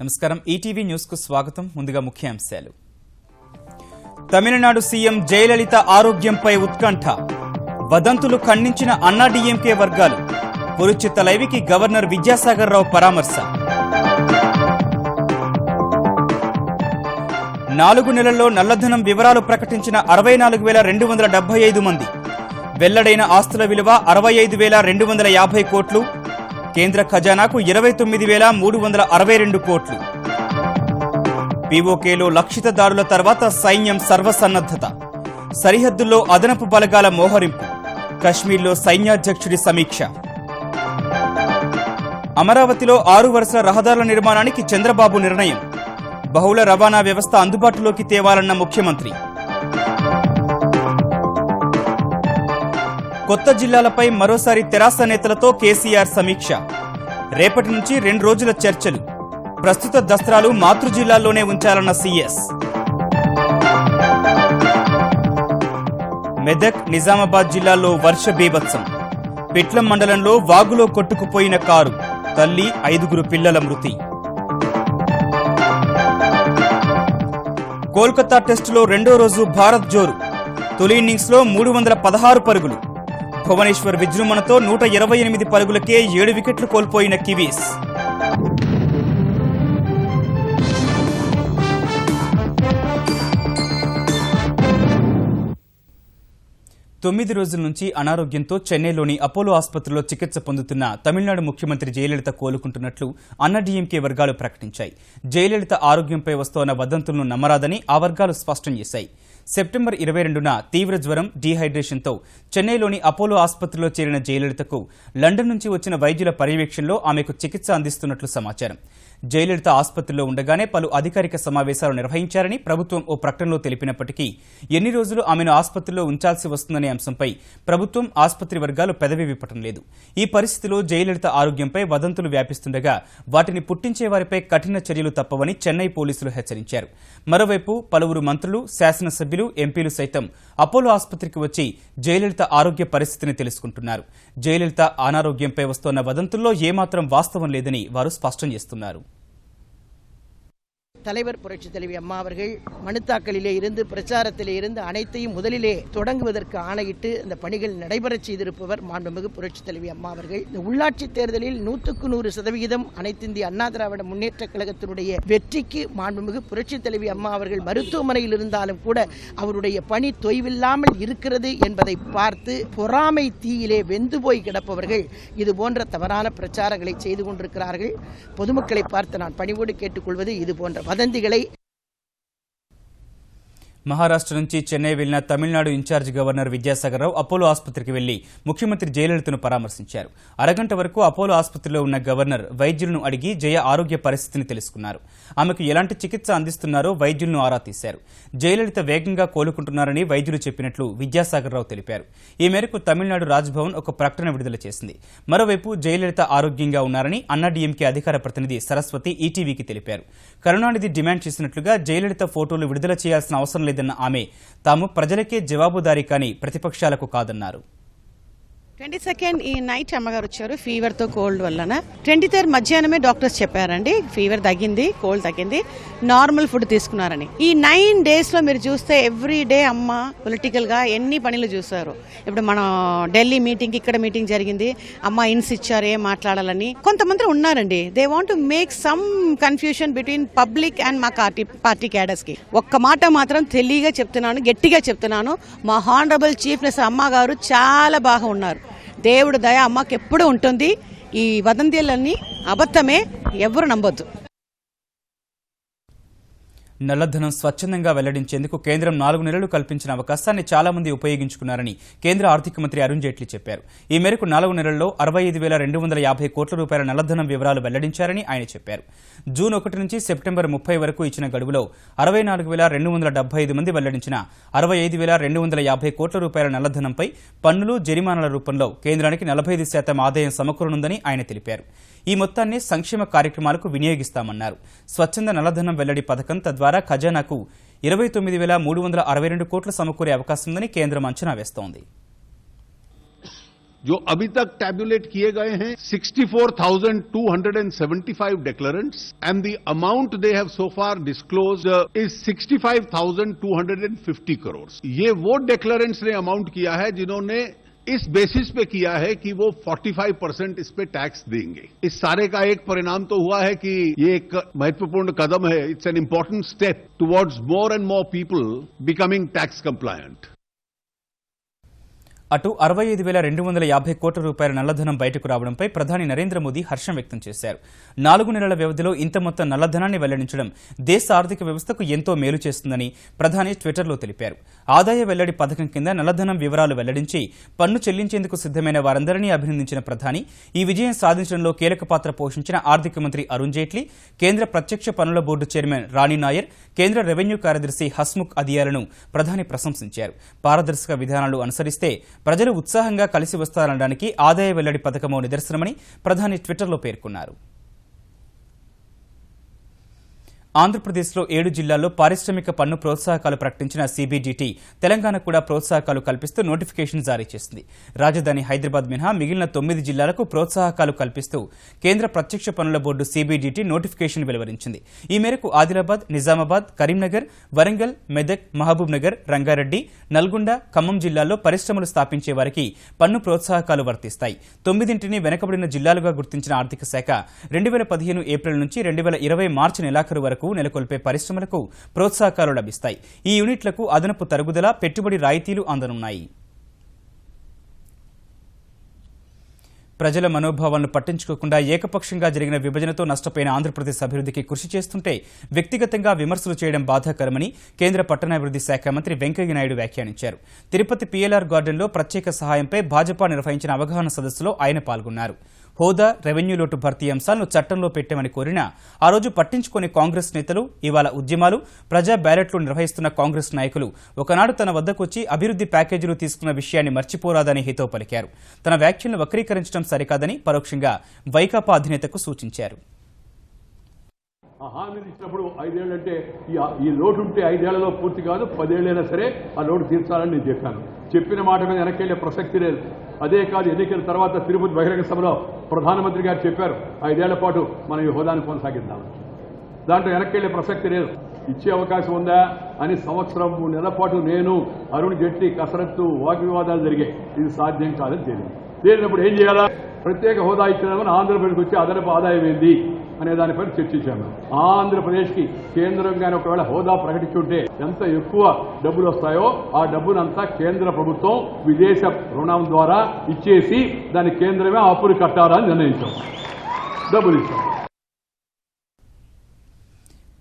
నమస్కారం ETV news కు స్వాగతం. ముందుగా ముఖ్యాంశాలు. తమిళనాడు సీఎం జయలలిత ఆరోగ్యంపై ఉత్కంఠ. వదంతులు ఖండించిన అన్నాడీఎంకే వర్గాలు. పురుచిత్త లైవికి గవర్నర్ విద్యాసాగర్ రావు పరామర్శ. 4 నెలల్లో నల్లధనం వివరాలు ప్రకటించిన 64,275 మంది. వెల్లడైన ఆస్తుల విలువ 65,250 కోట్లు. కేంద్ర ఖజానాకు 29,362 కోట్లు. పీఓకేలో లక్షిత దాడుల తర్వాత సైన్యం సర్వసన్నద్ధత. సరిహద్దుల్లో అదనపు బలగాల మోహరింపు. కశ్మీర్లో సైన్యాధ్యక్షుడి సమీక్ష. అమరావతిలో 6 వరుసల రహదారుల నిర్మాణానికి చంద్రబాబు నిర్ణయం. బహుళ రవాణా వ్యవస్థ అందుబాటులోకి తేవాలన్న ముఖ్యమంత్రి. కొత్త జిల్లాలపై మరోసారి తెరాస నేతలతో కేసీఆర్ సమీక్ష. రేపటి నుంచి 2 రోజుల చర్చలు. ప్రస్తుత దస్త్రాలు మాతృ జిల్లాల్లోనే ఉంచాలన్న సీఎస్. మెదక్, నిజామాబాద్ జిల్లాల్లో వర్ష బీభత్సం. పిట్లం మండలంలో వాగులో కొట్టుకుపోయిన కారు. తల్లి 5 పిల్లల మృతి. కోల్కతా టెస్టులో 2వ రోజు భారత్ జోరు. తొలి ఇన్నింగ్స్లో 316 పరుగులు. భువనేశ్వర్ విజృంభణతో 128 పరుగులకే 7 వికెట్లు కోల్పోయిన కివీస్. తొమ్మిది రోజుల నుంచి అనారోగ్యంతో చెన్నైలోని అపోలో ఆసుపత్రిలో చికిత్స పొందుతున్న తమిళనాడు ముఖ్యమంత్రి జయలలిత కోలుకుంటున్నట్లు అన్నాడీఎంకే వర్గాలు ప్రకటించాయి. జయలలిత ఆరోగ్యంపై వస్తోన్న వదంతులను నమ్మరాదని ఆ వర్గాలు స్పష్టం చేశాయి. సెప్టెంబర్ 22న తీవ్ర జ్వరం, డీహైడ్రేషన్తో చెన్నైలోని అపోలో ఆసుపత్రిలో చేరిన జయలలితకు లండన్ నుంచి వచ్చిన వైద్యుల పర్యవేక్షణలో ఆమెకు చికిత్స అందిస్తున్నట్లు సమాచారం. జయలలిత ఆసుపత్రిలో ఉండగానే పలు అధికారిక సమావేశాలు నిర్వహించారని ప్రభుత్వం ఓ ప్రకటనలో తెలిపినప్పటికీ ఎన్ని రోజులు ఆమెను ఆసుపత్రిలో ఉంచాల్సి వస్తుందనే అంశంపై ప్రభుత్వం, ఆసుపత్రి వర్గాలు పెదవి విప్పటం లేదు. ఈ పరిస్థితిలో జయలలిత ఆరోగ్యంపై వదంతులు వ్యాపిస్తుండగా వాటిని పుట్టించే వారిపై కఠిన చర్యలు తప్పవని చెన్నై పోలీసులు హెచ్చరించారు. మరోవైపు పలువురు మంత్రులు, శాసనసభ్యులు, ఎంపీలు సైతం అపోలో ఆసుపత్రికి వచ్చి జయలలిత ఆరోగ్య పరిస్థితిని తెలుసుకుంటున్నారు. జయలలిత అనారోగ్యంపై వస్తోన్న వదంతుల్లో ఏమాత్రం వాస్తవం లేదని వారు స్పష్టం చేస్తున్నారు. தலைவர் புரட்சி தலைவி அம்மா அவர்கள் மனுத்தாக்களிலே இருந்து பிரச்சாரத்திலே இருந்து அனைத்தையும் முதலிலே தொடங்குவதற்கு ஆணையிட்டு அந்த பணிகள் நடைபெறச் செய்திருப்பவர் மாண்புமிகு புரட்சி தலைவி அம்மா அவர்கள். இந்த உள்ளாட்சி தேர்தலில் 100% அனைத்து இந்திய அண்ணா திராவிட முன்னேற்ற கழகத்தினுடைய வெற்றிக்கு மாண்புமிகு புரட்சி தலைவி அம்மா அவர்கள் மருத்துவமனையில் இருந்தாலும் கூட அவருடைய பணி தொய்வில்லாமல் இருக்கிறது என்பதை பார்த்து பொறாமை தீயிலே வெந்து போய் கிடப்பவர்கள் இது போன்ற தவறான பிரச்சாரங்களை செய்து கொண்டிருக்கிறார்கள். பொதுமக்களை பார்த்து நான் பணிவோடு கேட்டுக்கொள்வது இது போன்ற వదంతిகளை. మహారాష్ట్ర నుంచి చెన్నై వెళ్లిన Tamil Nadu incharge governor Vidyasagar Rao Apollo ఆసుపత్రికి వెళ్లి ముఖ్యమంత్రి జయలలితను పరామర్శించారు. అరగంట వరకు అపోలో ఆసుపత్రిలో ఉన్న గవర్నర్ వైద్యులను అడిగి జయ ఆరోగ్య పరిస్థితిని తెలుసుకున్నారు. ఆమెకు ఎలాంటి చికిత్స అందిస్తున్నారో వైద్యులను ఆరా తీశారు. జయలలిత వేగంగా కోలుకుంటున్నారని వైద్యులు చెప్పినట్లు విద్యాసాగర్ రావు తెలిపారు. ఈ మేరకు తమిళనాడు రాజ్భవన్ ఒక ప్రకటన విడుదల చేసింది. మరోవైపు జయలలిత ఆరోగ్యంగా ఉన్నారని అన్నాడీఎంకే అధికార ప్రతినిధి సరస్వతి ఈటీవీకి తెలిపారు. కరుణానిధి డిమాండ్ చేసినట్లుగా జయలలిత ఫోటోలు విడుదల చేయాల్సిన అవసరం లేదన్న ఆమె తాము ప్రజలకే జవాబుదారీ కానీ ప్రతిపక్షాలకు కాదన్నారు. 22nd ఈ నైట్ అమ్మగారు వచ్చారు ఫీవర్తో, కోల్డ్ వలన. 23rd మధ్యాహ్నమే డాక్టర్స్ చెప్పారండి ఫీవర్ తగ్గింది, కోల్డ్ తగ్గింది, నార్మల్ ఫుడ్ తీసుకున్నారని. ఈ 9 డేస్లో మీరు చూస్తే ఎవ్రీ డే అమ్మ పొలిటికల్గా ఎన్ని పనులు చూసారు. ఇప్పుడు మనం ఢిల్లీ మీటింగ్, ఇక్కడ మీటింగ్ జరిగింది, అమ్మ ఇన్స్ ఇచ్చారు ఏం మాట్లాడాలని. కొంతమంది ఉన్నారండి, they want to make some confusion between public and మా పార్టీ క్యాడర్స్ కి. ఒక్క మాట మాత్రం తెలియగా చెప్తున్నాను, గట్టిగా చెప్తున్నాను, మా హానరబుల్ చీఫ్ మినిస్టర్ అమ్మ గారు చాలా బాగా ఉన్నారు. దేవుడు దయ అమ్మకి ఎప్పుడు ఉంటుంది. ఈ వదంతులన్నీ అబద్ధమే, ఎవరు నమ్మొద్దు. నల్లధనం స్వచ్ఛందంగా వెల్లడించేందుకు కేంద్రం 4 నెలలు కల్పించిన అవకాశాన్ని చాలా మంది ఉపయోగించుకున్నారని కేంద్ర ఆర్థిక మంత్రి అరుణ్ జైట్లీ చెప్పారు. ఈ మేరకు 4 నెలల్లో 65,250 కోట్ల రూపాయల నల్లధనం వివరాలు వెల్లడించారని ఆయన చెప్పారు. జూన్ 1 నుంచి సెప్టెంబర్ 30 వరకు ఇచ్చిన గడువులో 64,275 మంది వెల్లడించిన 65,250 కోట్ల రూపాయల నల్లధనంపై పన్నులు, జరిమానాల రూపంలో కేంద్రానికి 45% ఆదాయం సమకూరనుందని ఆయన తెలిపారు. ఈ మొత్తాన్ని సంక్షేమ కార్యక్రమాలకు వినియోగిస్తామన్నారు. స్వచ్ఛంద నల్లధనం వెల్లడి పథకం తద్వారా ఖజానాకు 29,362 కోట్లు సమకూరే అవకాశం ఉందని కేంద్రం అంచనా వేస్తోంది. जो अभी तक टैबुलेट किए गए हैं 64,275 declarants and the amount they have so far disclosed is 65,250 crores. ये वो declarants ने अमाउंट किया है जिन्होंने इस बेसिस पे किया है कि वो 45% इस पे टैक्स देंगे। इस सारे का एक परिणाम तो हुआ है कि ये एक महत्वपूर्ण कदम है। It's an important step towards more and more people becoming tax compliant. అటు 65,250 కోట్ల రూపాయల నల్లధనం బయటకు రావడంపై ప్రధాని నరేంద్ర మోదీ హర్షం వ్యక్తం చేశారు. 4 నెలల వ్యవధిలో ఇంత మొత్తం నల్లధనాన్ని వెల్లడించడం దేశ ఆర్థిక వ్యవస్థకు ఎంతో మేలు చేస్తుందని ప్రధాని ట్విట్టర్లో తెలిపారు. ఆదాయ వెల్లడి పథకం కింద నల్లధనం వివరాలు వెల్లడించి పన్ను చెల్లించేందుకు సిద్దమైన వారందరినీ అభినందించిన ప్రధాని ఈ విజయం సాధించడంలో కీలక పాత్ర పోషించిన ఆర్థిక మంత్రి అరుణ్ జైట్లీ, కేంద్ర ప్రత్యక్ష పన్నుల బోర్డు చైర్మన్ రాణి నాయర్, కేంద్ర రెవెన్యూ కార్యదర్శి హస్ముఖ్ అదియాలను ప్రధాని ప్రశంసించారు. పారదర్శక విధానాలు అనుసరిస్తే ప్రజలు ఉత్సాహంగా కలిసి వస్తారనడానికి ఆదాయ వెల్లడి పథకమో నిదర్శనమని ప్రధాని ట్విట్టర్లో పేర్కొన్నారు. ఆంధ్రప్రదేశ్లో 7 జిల్లాల్లో పారిశ్రామిక పన్ను ప్రోత్సాహకాలు ప్రకటించిన సీబీడీటీ తెలంగాణ కూడా ప్రోత్సాహకాలు కల్పిస్తూ నోటిఫికేషన్ జారీ చేసింది. రాజధాని హైదరాబాద్ మినహా మిగిలిన 9 జిల్లాలకు ప్రోత్సాహకాలు కల్పిస్తూ కేంద్ర ప్రత్యక్ష పన్నుల బోర్డు సీబీడీటీ నోటిఫికేషన్ వెలువరించింది. ఈ మేరకు ఆదిలాబాద్, నిజామాబాద్, కరీంనగర్, వరంగల్, మెదక్, మహబూబ్ నగర్, రంగారెడ్డి, నల్గొండ, ఖమ్మం జిల్లాల్లో పరిశ్రమలు స్థాపించే వారికి పన్ను ప్రోత్సాహకాలు వర్తిస్తాయి. 9ంటిని వెనుకబడిన జిల్లాలుగా గుర్తించిన ఆర్థిక శాఖ 2015 ఏప్రిల్ నుంచి 2020 మార్చి నెలాఖరు వరకు నెలకొల్పే పరిశ్రమలకు ప్రోత్సాహకాలు లభిస్తాయి. ఈ యూనిట్లకు అదనపు తరుగుదల, పెట్టుబడి రాయితీలు అందనున్నాయి. ప్రజల మనోభావాలను పట్టించుకోకుండా ఏకపక్షంగా జరిగిన విభజనతో నష్టపోయిన ఆంధ్రప్రదేశ్ అభివృద్ధికి కృషి చేస్తుంటే వ్యక్తిగతంగా విమర్శలు చేయడం బాధాకరమని కేంద్ర పట్టణాభివృద్ధి శాఖ మంత్రి వెంకయ్యనాయుడు వ్యాఖ్యానించారు. తిరుపతి పీఎల్ఆర్ గార్డెన్లో ప్రత్యేక సహాయంపై భాజపా నిర్వహించిన అవగాహన సదస్సులో ఆయన పాల్గొన్నారు. హోదా, రెవెన్యూ లోటు భర్తీ అంశాలను చట్టంలో పెట్టామని కోరినా ఆ రోజు పట్టించుకునే కాంగ్రెస్ నేతలు ఇవాళ ఉద్యమాలు, ప్రజా బ్యాలెట్లు నిర్వహిస్తున్న కాంగ్రెస్ నాయకులు ఒకనాడు తన వద్దకొచ్చి అభివృద్ధి ప్యాకేజీలు తీసుకున్న విషయాన్ని మర్చిపోరాదని హితవు పలికారు. తన వ్యాఖ్యలను వక్రీకరించడం సరికాదని పరోక్షంగా వైకాపా అధినేతకు సూచించారు. హామీలు ఇచ్చినప్పుడు 5 ఏళ్ళు అంటే ఈ లోటు ఉంటే 5 ఏళ్లలో పూర్తి కాదు, 10 ఏళ్ళైనా సరే ఆ లోటు తీర్చాలని నేను చెప్పాను. చెప్పిన మాట మీద వెనక్కి ప్రసక్తి లేదు. అదే కాదు, ఎన్నికల తర్వాత తిరుపతి బహిరంగ సభలో ప్రధానమంత్రి గారు చెప్పారు 5 ఏళ్ల పాటు మనం ఈ హోదాను కొనసాగిద్దాం. దాంట్లో వెనక్కి ప్రసక్తి లేదు. ఇచ్చే అవకాశం ఉందా అని 1 సంవత్సరం 3 నెలల పాటు నేను, అరుణ్ జైట్లీ కసరత్తు, వాగ్వివాదాలు జరిగాయి. ఇది సాధ్యం కాదని తేలింది. తేలినప్పుడు ఏం చేయాలా? ప్రత్యేక హోదా ఇచ్చినామని ఆంధ్రప్రదేశ్కి వచ్చి అదనపు ఆదాయం ఏంది అనే దానిపై చర్చించాము. ఆంధ్రప్రదేశ్కి కేంద్రంగానే ఒకవేళ హోదా ప్రకటించుంటే ఎంత ఎక్కువ డబ్బులు వస్తాయో ఆ డబ్బునంతా కేంద్ర ప్రభుత్వం విదేశ రుణం ద్వారా ఇచ్చేసి దాని కేంద్రమే అప్పులు కట్టాలని నిర్ణయించాం. డబ్బులు ఇచ్చాం.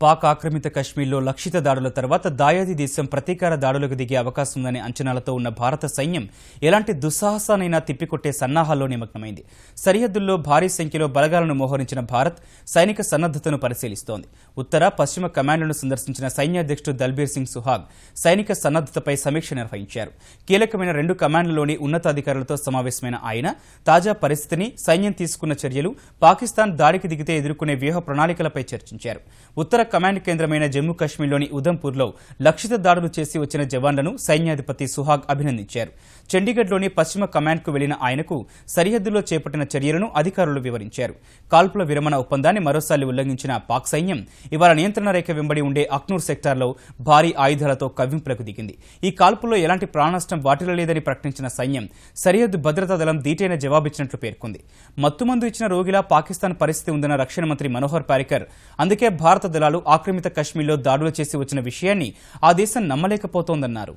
పాక్ ఆక్రమిత కశ్మీర్లో లక్షిత దాడుల తర్వాత దాయాది దేశం ప్రతీకార దాడులకు దిగే అవకాశం ఉందనే అంచనాలతో ఉన్న భారత సైన్యం ఎలాంటి దుస్సాహసానైనా తిప్పికొట్టే సన్నాహాల్లో నిమగ్నమైంది. సరిహద్దుల్లో భారీ సంఖ్యలో బలగాలను మోహరించిన భారత్ సైనిక సన్నద్దతను పరిశీలిస్తోంది. ఉత్తర, పశ్చిమ కమాండ్లను సందర్శించిన సైన్యాధ్యక్షుడు దల్బీర్ సింగ్ సుహాగ్ సైనిక సన్నద్దతపై సమీక్ష నిర్వహించారు. కీలకమైన 2 కమాండ్లలోని ఉన్నతాధికారులతో సమావేశమైన ఆయన తాజా పరిస్థితిని, సైన్యం తీసుకున్న చర్యలు, పాకిస్తాన్ దాడికి దిగితే ఎదుర్కొనే వ్యూహ ప్రణాళికలపై చర్చించారు. ఉత్తర కమాండ్ కేంద్రమైన జమ్మూ కాశ్మీర్లోని ఉదంపూర్లో లక్షిత దాడులు చేసి వచ్చిన జవాన్లను సైన్యాధిపతి సుహాగ్ అభినందించారు. చండీగఢ్లోని పశ్చిమ కమాండ్కు వెళ్లిన ఆయనకు సరిహద్దులో చేపట్టిన చర్యలను అధికారులు వివరించారు. కాల్పుల విరమణ ఒప్పందాన్ని మరోసారి ఉల్లంఘించిన పాక్ సైన్యం ఇవాళ నియంత్రణ రేఖ వెంబడి ఉండే అఖ్నూర్ సెక్టార్లో భారీ ఆయుధాలతో కవ్వింపులకు దిగింది. ఈ కాల్పుల్లో ఎలాంటి ప్రాణనష్టం వాటిల్లలేదని ప్రకటించిన సైన్యం సరిహద్దు భద్రతా దళం దీటైన జవాబిచ్చినట్లు పేర్కొంది. మత్తుమందు ఇచ్చిన రోగిలా పాకిస్తాన్ పరిస్థితి ఉందన్న రక్షణ మంత్రి మనోహర్ పారికర్ అందుకే భారత దళాలు ఆక్రమిత కశ్మీర్లో దాడులు చేసి వచ్చిన విషయాన్ని ఆ దేశం నమ్మలేకపోతోందన్నారు.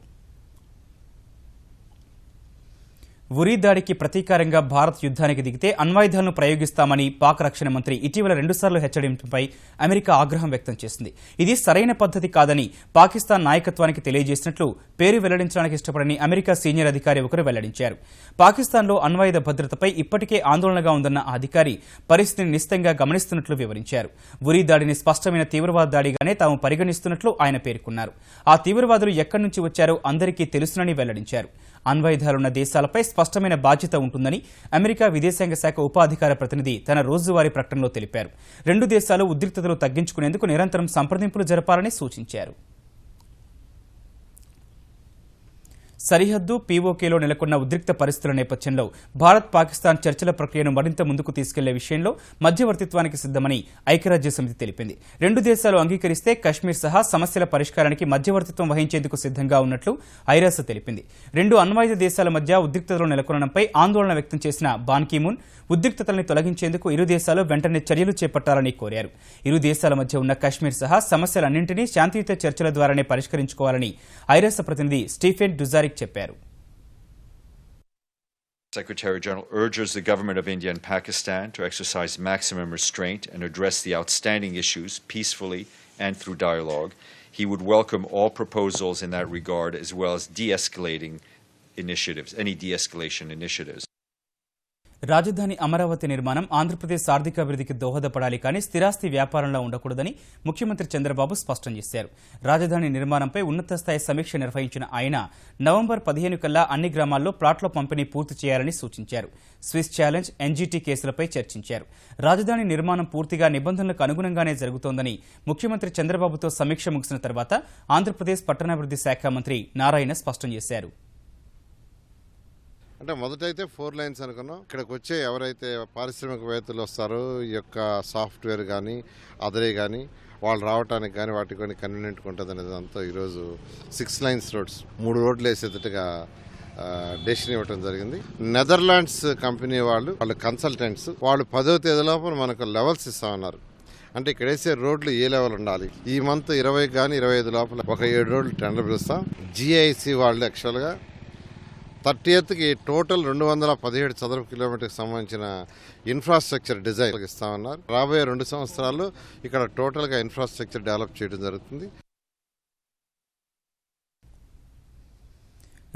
ఉరీ దాడికి ప్రతీకారంగా భారత్ యుద్ధానికి దిగితే అణ్వాయుధాలను ప్రయోగిస్తామని పాక్ రక్షణ మంత్రి ఇటీవల 2 సార్లు హెచ్చరించడంపై అమెరికా ఆగ్రహం వ్యక్తం చేసింది. ఇది సరైన పద్ధతి కాదని పాకిస్తాన్ నాయకత్వానికి తెలియజేసినట్లు పేరు వెల్లడించడానికి ఇష్టపడని అమెరికా సీనియర్ అధికారి ఒకరు వెల్లడించారు. పాకిస్తాన్లో అణ్వాయుధ భద్రతపై ఇప్పటికే ఆందోళనగా ఉందన్న ఆ అధికారి పరిస్థితిని నిశితంగా గమనిస్తున్నట్లు వివరించారు. ఉరీ దాడిని స్పష్టమైన తీవ్రవాద దాడిగానే తాము పరిగణిస్తున్నట్లు ఆయన పేర్కొన్నారు. ఆ తీవ్రవాదులు ఎక్కడి నుంచి వచ్చారో అందరికీ తెలుసునని వెల్లడించారు. అణ్వాయుధాలున్న దేశాలపై స్పష్టమైన బాధ్యత ఉంటుందని అమెరికా విదేశాంగ శాఖ ఉపాధికార ప్రతినిధి తన రోజువారీ ప్రకటనలో తెలిపారు. 2 దేశాలు ఉద్రిక్తతలు తగ్గించుకునేందుకు నిరంతరం సంప్రదింపులు జరపాలని సూచించారు. సరిహద్దు పీఓకేలో నెలకొన్న ఉద్రిక్త పరిస్థితుల నేపథ్యంలో భారత్ పాకిస్తాన్ చర్చల ప్రక్రియను మరింత ముందుకు తీసుకెళ్లే విషయంలో మధ్యవర్తిత్వానికి సిద్దమని ఐక్యరాజ్యసమితి తెలిపింది. రెండు దేశాలు అంగీకరిస్తే కశ్మీర్ సహా సమస్యల పరిష్కారానికి మధ్యవర్తిత్వం వహించేందుకు సిద్దంగా ఉన్నట్లు ఐరాస తెలిపింది. రెండు అణ్వాయుధ దేశాల మధ్య ఉద్రిక్తతలు నెలకొనడంపై ఆందోళన వ్యక్తం చేసిన బాన్ కీ మూన్ ఉద్రిక్తతల్ని తొలగించేందుకు ఇరు దేశాలు వెంటనే చర్యలు చేపట్టాలని కోరారు. ఇరు దేశాల మధ్య ఉన్న కశ్మీర్ సహా సమస్యలన్నింటినీ శాంతియుత చర్చల ద్వారానే పరిష్కరించుకోవాలని ఐరాస ప్రతినిధి స్టీఫెన్ డుజారిక్ చెప్పారు. Secretary General urges the government of India and Pakistan to exercise maximum restraint and address the outstanding issues peacefully and through dialogue. He would welcome all proposals in that regard as well as de-escalating initiatives, any de-escalation initiatives. రాజధాని అమరావతి నిర్మాణం ఆంధ్రప్రదేశ్ ఆర్థికాభివృద్ధికి దోహదపడాలి కానీ స్థిరాస్తి వ్యాపారంలో ఉండకూడదని ముఖ్యమంత్రి చంద్రబాబు స్పష్టం చేశారు. రాజధాని నిర్మాణంపై ఉన్నత స్థాయి సమీక్ష నిర్వహించిన ఆయన నవంబర్ 15 కల్లా అన్ని గ్రామాల్లో ప్లాట్ల పంపిణీ పూర్తి చేయాలని సూచించారు. స్విస్ ఛాలెంజ్, ఎన్జీటీ కేసులపై చర్చించారు. రాజధాని నిర్మాణం పూర్తిగా నిబంధనలకు అనుగుణంగానే జరుగుతోందని ముఖ్యమంత్రి చంద్రబాబుతో సమీక్ష ముగిసిన తర్వాత ఆంధ్రప్రదేశ్ పట్టణాభివృద్ధి శాఖ మంత్రి నారాయణ స్పష్టం చేశారు. అంటే మొదటైతే 4 లైన్స్ అనుకున్నాం. ఇక్కడికి వచ్చే ఎవరైతే పారిశ్రామికవేత్తలు వస్తారో ఈ యొక్క సాఫ్ట్వేర్ కానీ అదరే కానీ వాళ్ళు రావడానికి కానీ వాటికి కొన్ని కన్వీనియంట్గా ఉంటుంది అనేది అంతా ఈరోజు 6 లైన్స్ రోడ్స్ 3 రోడ్లు వేసేటట్టుగా డెసిషన్ ఇవ్వడం జరిగింది. నెదర్లాండ్స్ కంపెనీ వాళ్ళు కన్సల్టెంట్స్ వాళ్ళు 10వ తేదీ లోపల మనకు లెవెల్స్ ఇస్తామన్నారు. అంటే ఇక్కడ వేసే రోడ్లు ఏ లెవెల్ ఉండాలి. ఈ మంత్ 20 కానీ 25 లోపల ఒక 7 రోడ్లు టెండర్ పిలుస్తాం. GIC వాళ్ళు యాక్చువల్గా 30కి టోటల్ 217 చదరపు కిలోమీటర్కి సంబంధించిన ఇన్ఫ్రాస్ట్రక్చర్ డిజైన్ ఇస్తామన్నారు. రాబోయే 2 సంవత్సరాల్లో ఇక్కడ టోటల్గా ఇన్ఫ్రాస్ట్రక్చర్ డెవలప్ చేయడం జరుగుతుంది.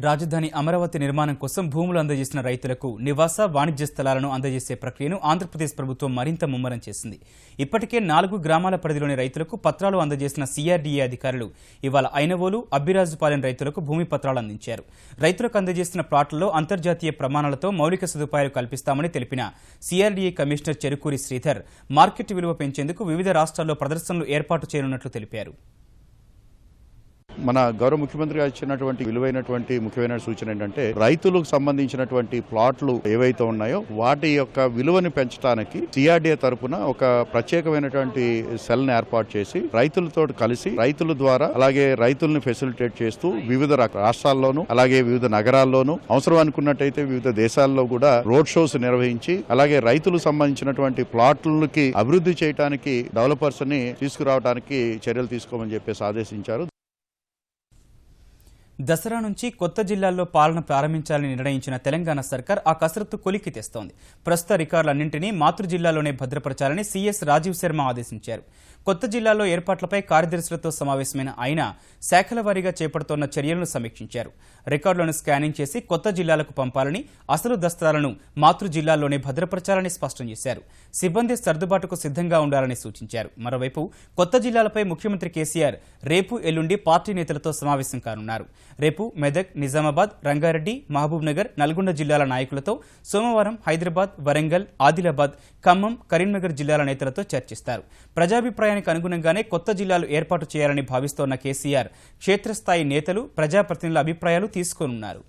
రాజధాని అమరావతి నిర్మాణం కోసం భూములు అందజేసిన రైతులకు నివాస, వాణిజ్య స్థలాలను అందజేసే ప్రక్రియను ఆంధ్రప్రదేశ్ ప్రభుత్వం మరింత ముమ్మరం చేసింది. ఇప్పటికే 4 గ్రామాల పరిధిలోని రైతులకు పత్రాలు అందజేసిన CRDA అధికారులు ఇవాళ ఐనవోలు, అబ్బిరాజుపాలెం రైతులకు భూమి పత్రాలు అందించారు. రైతులకు అందజేసిన ప్లాట్లలో అంతర్జాతీయ ప్రమాణాలతో మౌలిక సదుపాయాలు కల్పిస్తామని తెలిపిన CRDA commissioner Cherukuri Sridhar market విలువ పెంచేందుకు వివిధ రాష్ట్రాల్లో ప్రదర్శనలు ఏర్పాటు చేయనున్నట్లు తెలిపారు. మన గౌరవ ముఖ్యమంత్రి గారు ఇచ్చినటువంటి విలువైనటువంటి ముఖ్యమైన సూచన ఏంటంటే రైతులకు సంబంధించినటువంటి ప్లాట్లు ఏవైతే ఉన్నాయో వాటి యొక్క విలువను పెంచడానికి CRDA తరపున ఒక ప్రత్యేకమైనటువంటి సెల్ ని ఏర్పాటు చేసి రైతులతో కలిసి రైతుల ద్వారా అలాగే రైతులను ఫెసిలిటేట్ చేస్తూ వివిధ రాష్ట్రాల్లోనూ అలాగే వివిధ నగరాల్లోనూ అవసరం అనుకున్నట్టయితే వివిధ దేశాల్లో కూడా రోడ్ షోస్ నిర్వహించి అలాగే రైతులకు సంబంధించినటువంటి ప్లాట్లకి అభివృద్ధి చేయడానికి డెవలపర్స్ ని తీసుకురావడానికి చర్యలు తీసుకోమని చెప్పేసి ఆదేశించారు. దసరా నుంచి కొత్త జిల్లాల్లో పాలన ప్రారంభించాలని నిర్ణయించిన తెలంగాణ సర్కార్ ఆ కసరత్తు కొలిక్కి తెస్తోంది. ప్రస్తుత రికార్డులన్నింటినీ మాతృ జిల్లాలోనే భద్రపరచాలని CS రాజీవ్ శర్మ ఆదేశించారు. కొత్త జిల్లాల్లో ఏర్పాట్లపై కార్యదర్శులతో సమావేశమైన ఆయన శాఖల వారీగా చేపడుతోన్న చర్యలను సమీక్షించారు. రికార్డులను స్కానింగ్ చేసి కొత్త జిల్లాలకు పంపాలని, అసలు దస్తాలను మాతృ జిల్లాల్లోనే భద్రపరచాలని స్పష్టం చేశారు. సిబ్బంది సర్దుబాటుకు సిద్ధంగా ఉండాలని సూచించారు. మరోవైపు కొత్త జిల్లాలపై ముఖ్యమంత్రి కేసీఆర్ రేపు, ఎల్లుండి పార్టీ నేతలతో సమావేశం కానున్నారు. రేపు మెదక్, నిజామాబాద్, రంగారెడ్డి, మహబూబ్ నగర్, నల్గొండ జిల్లాల నాయకులతో, సోమవారం హైదరాబాద్, వరంగల్, ఆదిలాబాద్, ఖమ్మం, కరీంనగర్ జిల్లాల నేతలతో చర్చిస్తారు. ప్రజాభిప్రాయానికి అనుగుణంగానే కొత్త జిల్లాలు ఏర్పాటు చేయాలని భావిస్తోన్న కేసీఆర్ క్షేత్రస్థాయి నేతలు, ప్రజాప్రతినిధుల అభిప్రాయాలు తీసుకోనున్నారు.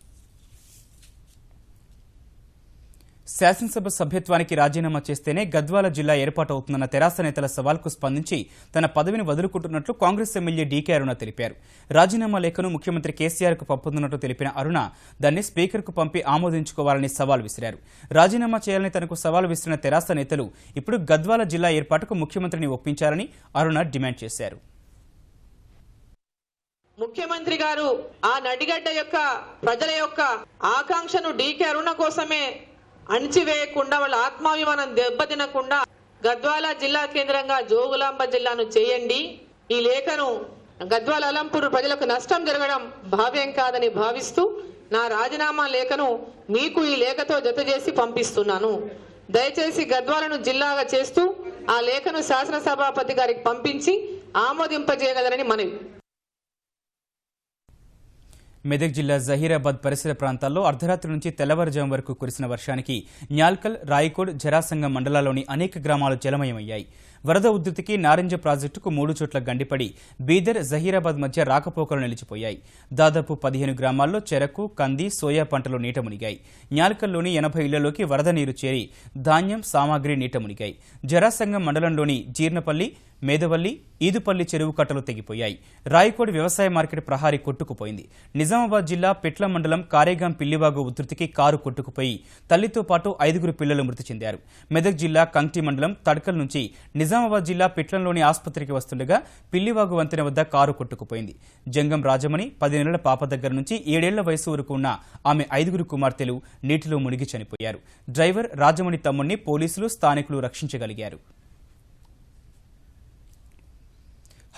శాసనసభ సభ్యత్వానికి రాజీనామా చేస్తేనే గద్వాల జిల్లా ఏర్పాటవుతుందన్న తెరాస నేతల సవాల్కు స్పందించి తన పదవిని వదులుకుంటున్నట్లు కాంగ్రెస్ ఎమ్మెల్యే డీకే అరుణ తెలిపారు. రాజీనామా లేఖను ముఖ్యమంత్రి కేసీఆర్కు పంపుతున్నట్లు తెలిపిన అరుణ దాన్ని స్పీకర్కు పంపి ఆమోదించుకోవాలని సవాల్ విసిరారు. రాజీనామా చేయాలని తనకు సవాల్ విసిరిన తెరాస నేతలు ఇప్పుడు గద్వాల జిల్లా ఏర్పాటుకు ముఖ్యమంత్రిని ఒప్పించాలని అరుణ డిమాండ్ చేశారు. ముఖ్యమంత్రి గారు ఆ నడిగడ్డ యొక్క ప్రజల యొక్క ఆకాంక్షను డీకే అరుణ కోసమే అణిచివేయకుండా, వాళ్ళ ఆత్మాభిమానం దెబ్బతినకుండా గద్వాల జిల్లా కేంద్రంగా జోగులాంబ జిల్లాను చేయండి. ఈ లేఖను గద్వాల అలంపూర్ ప్రజలకు నష్టం జరగడం భావ్యం కాదని భావిస్తూ నా రాజీనామా లేఖను మీకు ఈ లేఖతో జత చేసి పంపిస్తున్నాను. దయచేసి గద్వాలను జిల్లాగా చేస్తూ ఆ లేఖను శాసనసభాపతి గారికి పంపించి ఆమోదింపజేయగలరని మనవి. మెదక్ జిల్లా జహీరాబాద్ పరిసర ప్రాంతాల్లో అర్ధరాత్రి నుంచి తెల్లవారుజాము వరకు కురిసిన వర్షానికి న్యాల్కల్, రాయకోడ్, జరాసంగం మండలాల్లోని అనేక గ్రామాలు జలమయమయ్యాయి. వరద ఉధృతికి నారింజ ప్రాజెక్టుకు 3 చోట్ల గండిపడి బీదర్ జహీరాబాద్ మధ్య రాకపోకలు నిలిచిపోయాయి. దాదాపు 15 గ్రామాల్లో చెరకు, కంది, సోయా పంటలు నీట మునిగాయి. న్యాల్కల్లోని 80 ఇళ్లలోకి వరద నీరు చేరి ధాన్యం, సామాగ్రి నీట మునిగాయి. జరాసంగం మండలంలోని జీర్ణపల్లి, మేదవల్లి, ఈదుపల్లి చెరువు కట్టలు తెగిపోయాయి. రాయకోడి వ్యవసాయ మార్కెట్ ప్రహారీ కొట్టుకుపోయింది. నిజామాబాద్ జిల్లా పిట్ల మండలం కారేగాం పిల్లివాగు ఉధృతికి కారు కొట్టుకుపోయి తల్లితో పాటు 5 పిల్లలు మృతి చెందారు. మెదక్ జిల్లా కంక్టి మండలం తడకల్ నుంచి నిజామాబాద్ జిల్లా పిట్లంలోని ఆసుపత్రికి వస్తుండగా పిల్లివాగు వంతెన వద్ద కారు కొట్టుకుపోయింది. జంగం రాజమణి 10 నెలల పాప దగ్గర నుంచి 7 ఏళ్ల వయసు వరకు ఉన్న ఆమె 5 కుమార్తెలు నీటిలో మునిగి చనిపోయారు. డ్రైవర్ రాజమణి తమ్ముణ్ణి పోలీసులు, స్థానికులు రక్షించగలిగారు.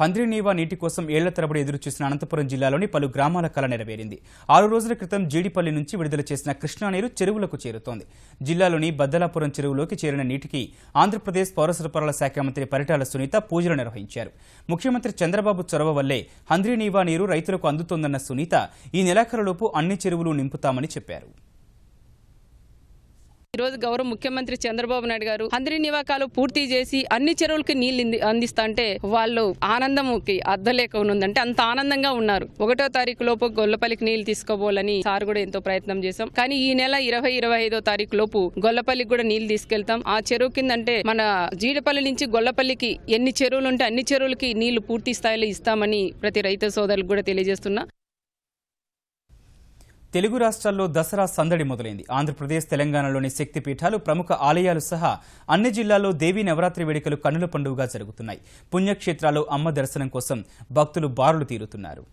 హంద్రీనీవా నీటి కోసం ఏళ్ల తరబడి ఎదురుచూసిన అనంతపురం జిల్లాలోని పలు గ్రామాల కల నెరవేరింది. 6 రోజుల క్రితం జీడిపల్లి నుంచి విడుదల చేసిన కృష్ణా నీరు చెరువులకు చేరుతోంది. జిల్లాలోని బద్దలాపురం చెరువులోకి చేరిన నీటికి ఆంధ్రప్రదేశ్ పౌర సరఫరాల శాఖ మంత్రి పరిటాల సునీత పూజలు నిర్వహించారు. ముఖ్యమంత్రి చంద్రబాబు చొరవ వల్లే హంద్రీనీవా నీరు రైతులకు అందుతోందన్న సునీత ఈ నెలాఖరులోపు అన్ని చెరువులు నింపుతామని చెప్పారు. ఈ రోజు గౌరవ ముఖ్యమంత్రి చంద్రబాబు నాయుడు గారు హంద్రీనీవా కాలువ పూర్తి చేసి అన్ని చెరువులకి నీళ్లు అందిస్తా అంటే వాళ్ళు ఆనందంకి అద్దలేక ఉన్నదంటే అంత ఆనందంగా ఉన్నారు. 1వ తారీఖు లోపు గొల్లపల్లికి నీళ్లు తీసుకోవాలని సార్ కూడా ఎంతో ప్రయత్నం చేశాం. కానీ ఈ నెల 20-25వ తారీఖు లోపు గొల్లపల్లికి కూడా నీళ్లు తీసుకెళ్తాం. ఆ చెరువు కింద అంటే మన జీడిపల్లి నుంచి గొల్లపల్లికి ఎన్ని చెరువులు ఉంటే అన్ని చెరువులకి నీళ్లు పూర్తి స్థాయిలో ఇస్తామని ప్రతి రైతు సోదరులకు కూడా తెలియజేస్తున్నా. తెలుగు రాష్ట్రాల్లో దసరా సందడి మొదలైంది. ఆంధ్రప్రదేశ్, తెలంగాణలోని శక్తిపీఠాలు, ప్రముఖ ఆలయాలు సహా అన్ని జిల్లాల్లో దేవీ నవరాత్రి వేడుకలు కన్నుల పండుగగా జరుగుతున్నాయి. పుణ్యక్షేత్రాల్లో అమ్మ దర్శనం కోసం భక్తులు బారులు తీరుతున్నారు.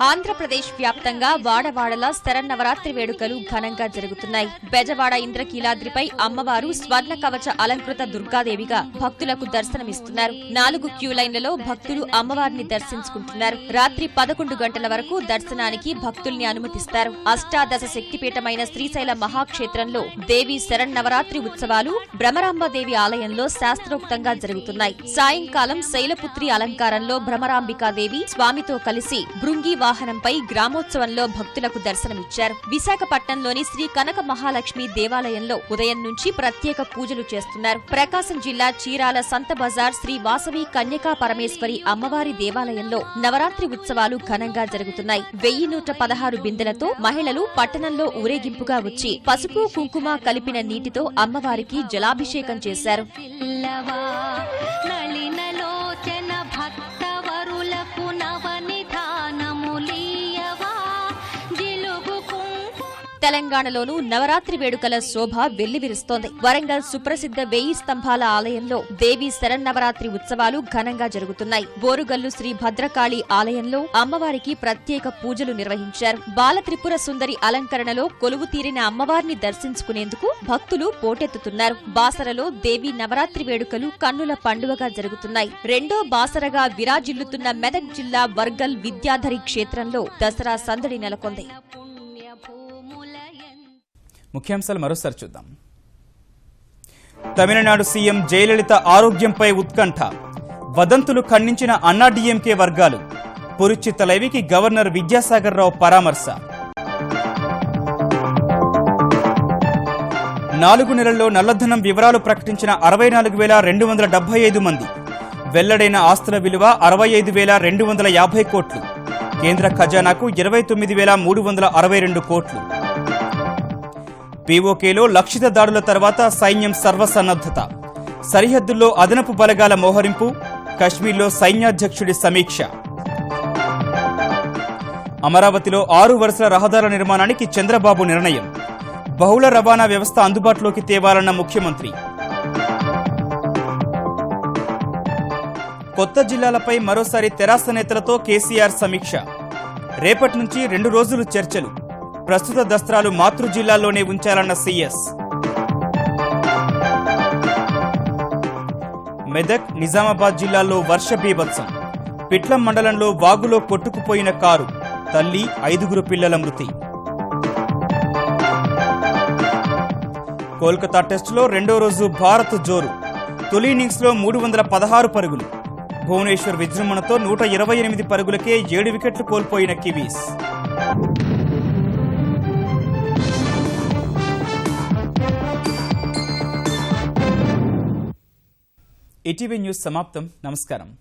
ఆంధ్రప్రదేశ్ వ్యాప్తంగా వాడవాడలా శరన్నవరాత్రి వేడుకలు ఘనంగా జరుగుతున్నాయి. బెజవాడ ఇంద్రకీలాద్రిపై అమ్మవారు స్వర్ణ కవచ అలంకృత దుర్గాదేవిగా భక్తులకు దర్శనమిస్తున్నారు. 4 క్యూ లైన్లలో భక్తులు అమ్మవారిని దర్శించుకుంటున్నారు. రాత్రి 11 గంటల వరకు దర్శనానికి భక్తుల్ని అనుమతిస్తారు. అష్టాదశ శక్తిపీఠమైన శ్రీశైల మహాక్షేత్రంలో దేవి శరన్నవరాత్రి ఉత్సవాలు భ్రమరాంబాదేవి ఆలయంలో శాస్త్రోక్తంగా జరుగుతున్నాయి. సాయంకాలం శైలపుత్రి అలంకారంలో భ్రమరాంబికాదేవి స్వామితో కలిసి భృంగి వాహనంపై గ్రామోత్సవంలో భక్తులకు దర్శనమిచ్చారు. విశాఖపట్నంలోని శ్రీ కనక మహాలక్ష్మి దేవాలయంలో ఉదయం నుంచి ప్రత్యేక పూజలు చేస్తున్నారు. ప్రకాశం జిల్లా చీరాల సంత బజార్ శ్రీ వాసవి కన్యకా పరమేశ్వరి అమ్మవారి దేవాలయంలో నవరాత్రి ఉత్సవాలు ఘనంగా జరుగుతున్నాయి. 1116 బిందెలతో మహిళలు పట్టణంలో ఊరేగింపుగా వచ్చి పసుపు, కుంకుమ కలిపిన నీటితో అమ్మవారికి జలాభిషేకం చేశారు. తెలంగాణలోనూ నవరాత్రి వేడుకల శోభ వెల్లివిరుస్తోంది. వరంగల్ సుప్రసిద్ధ 1000 స్తంభాల ఆలయంలో దేవి శరన్నవరాత్రి ఉత్సవాలు ఘనంగా జరుగుతున్నాయి. బోరుగల్లు శ్రీ భద్రకాళి ఆలయంలో అమ్మవారికి ప్రత్యేక పూజలు నిర్వహించారు. బాలత్రిపుర సుందరి అలంకరణలో కొలువు తీరిన అమ్మవారిని దర్శించుకునేందుకు భక్తులు పోటెత్తుతున్నారు. బాసరలో దేవి నవరాత్రి వేడుకలు కన్నుల పండుగగా జరుగుతున్నాయి. రెండో బాసరగా విరాజిల్లుతున్న మెదక్ జిల్లా వర్గల్ విద్యాధరి క్షేత్రంలో దసరా సందడి నెలకొంది. ముఖ్యాంశాలు మరోసారి చూద్దాం. తమిళనాడు సీఎం జయలలిత ఆరోగ్యంపై ఉత్కంఠ. వదంతులు ఖండించిన అన్నాడీఎంకే వర్గాలు. పురుచి తలైవికి గవర్నర్ విద్యాసాగర్ రావు పరామర్శ. 4 నెలల్లో నల్లధనం వివరాలు ప్రకటించిన 64,275 మంది. వెల్లడైన ఆస్తుల విలువ 65,250 కోట్లు. కేంద్ర ఖజానాకు 29,362 కోట్లు. పీఓకేలో లక్షిత దాడుల తర్వాత సైన్యం సర్వసన్నద్ధత. సరిహద్దుల్లో అదనపు బలగాల మోహరింపు. కశ్మీర్లో సైన్యాధ్యక్షుడి సమీక్ష. అమరావతిలో 6 వరుసల రహదారుల నిర్మాణానికి చంద్రబాబు నిర్ణయం. బహుళ రవాణా వ్యవస్థ అందుబాటులోకి తేవాలన్న ముఖ్యమంత్రి. కొత్త జిల్లాలపై మరోసారి తెరాస నేతలతో కేసీఆర్ సమీక్ష. రేపటి నుంచి 2 రోజులు చర్చలు. ప్రస్తుత దస్త్రాలు మాతృ జిల్లాల్లోనే ఉంచాలన్న సీఎస్. మెదక్, నిజామాబాద్ జిల్లాల్లో వర్ష బీభత్సం. పిట్లం మండలంలో వాగులో కొట్టుకుపోయిన కారు. తల్లి, 5 పిల్లల మృతి. కోల్కతా టెస్టులో 2వ రోజు భారత్ జోరు. తొలి ఇన్నింగ్స్లో 316 పరుగులు. భువనేశ్వర్ విజృంభణతో 128 పరుగులకే 7 వికెట్లు కోల్పోయిన కివీస్. ఈటీవీ న్యూస్ సమాప్తం. నమస్కారం.